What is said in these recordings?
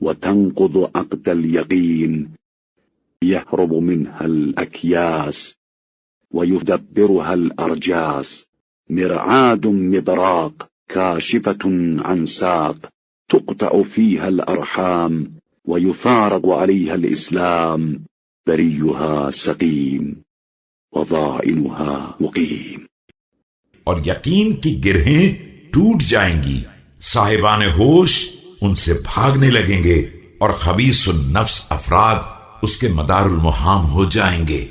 وتنقض عقد اليقين، يهرب منها الأكياس ويدبرها الأرجاس، مرعاد مبراق كاشفة عن ساق، تقطع فيها الأرحام ويفارق عليها الإسلام، بريها سقيم وضائنها مقيم۔ اور یقین کی گرہیں ٹوٹ جائیں گی، صاحبان ہوش ان سے بھاگنے لگیں گے، اور خبیث النفس افراد اس کے مدار المحام ہو جائیں گے۔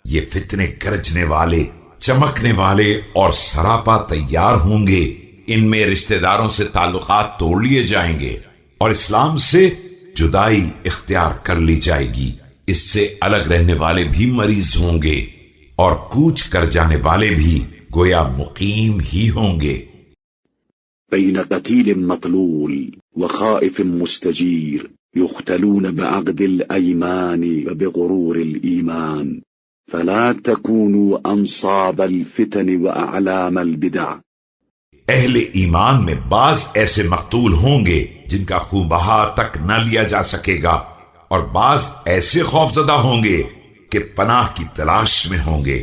یہ فتنے گرجنے والے، چمکنے والے اور سراپا تیار ہوں گے۔ ان میں رشتہ داروں سے تعلقات توڑ لیے جائیں گے اور اسلام سے جدائی اختیار کر لی جائے گی۔ اس سے الگ رہنے والے بھی مریض ہوں گے اور کوچ کر جانے والے بھی گویا مقیم ہی ہوں گے۔ بين قتيل مطلول وخائف مستجير، يختلون بعقد الأيمان وبغرور الإيمان، فلا تكونوا أنصاب الفتن وأعلام البدع۔ اہل ایمان میں بعض ایسے مقتول ہوں گے جن کا خون بہا تک نہ لیا جا سکے گا، اور بعض ایسے خوفزدہ ہوں گے کہ پناہ کی تلاش میں ہوں گے۔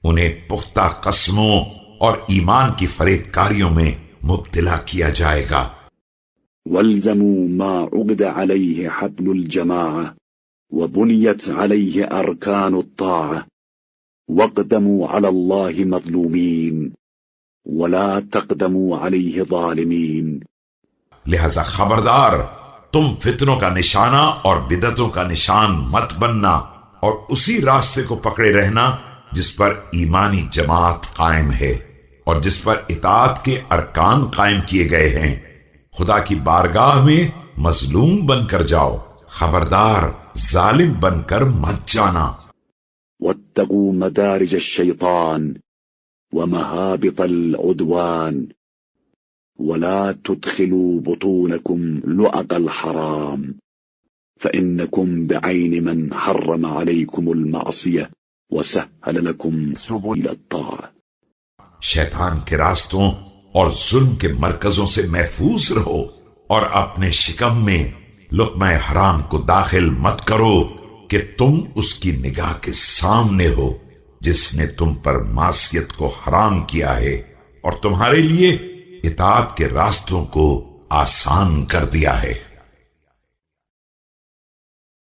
انہیں پختہ قسموں اور ایمان کی فریب کاریوں میں مبتلا کیا جائے گا۔ والزموا ما عقد عليه حبل الجماعة وبنيت عليه أركان الطاعة، واقدموا على الله مظلومين ولا تقدموا عليه ظالمين۔ لہذا خبردار، تم فتنوں کا نشانہ اور بدعتوں کا نشان مت بننا، اور اسی راستے کو پکڑے رہنا جس پر ایمانی جماعت قائم ہے اور جس پر اطاعت کے ارکان قائم کیے گئے ہیں۔ خدا کی بارگاہ میں مظلوم بن کر جاؤ، خبردار ظالم بن کر مت جانا۔ واتقوا مدارج الشيطان ومهابط العدوان، ولا تدخلوا بطونكم لعق الحرام، فإنكم بعين من حرم عليكم المعصية وسهل لكم سبل الطاعة۔ شیطان کے راستوں اور ظلم کے مرکزوں سے محفوظ رہو، اور اپنے شکم میں لقمہ حرام کو داخل مت کرو کہ تم اس کی نگاہ کے سامنے ہو جس نے تم پر معصیت کو حرام کیا ہے اور تمہارے لیے اطاعت کے راستوں کو آسان کر دیا ہے۔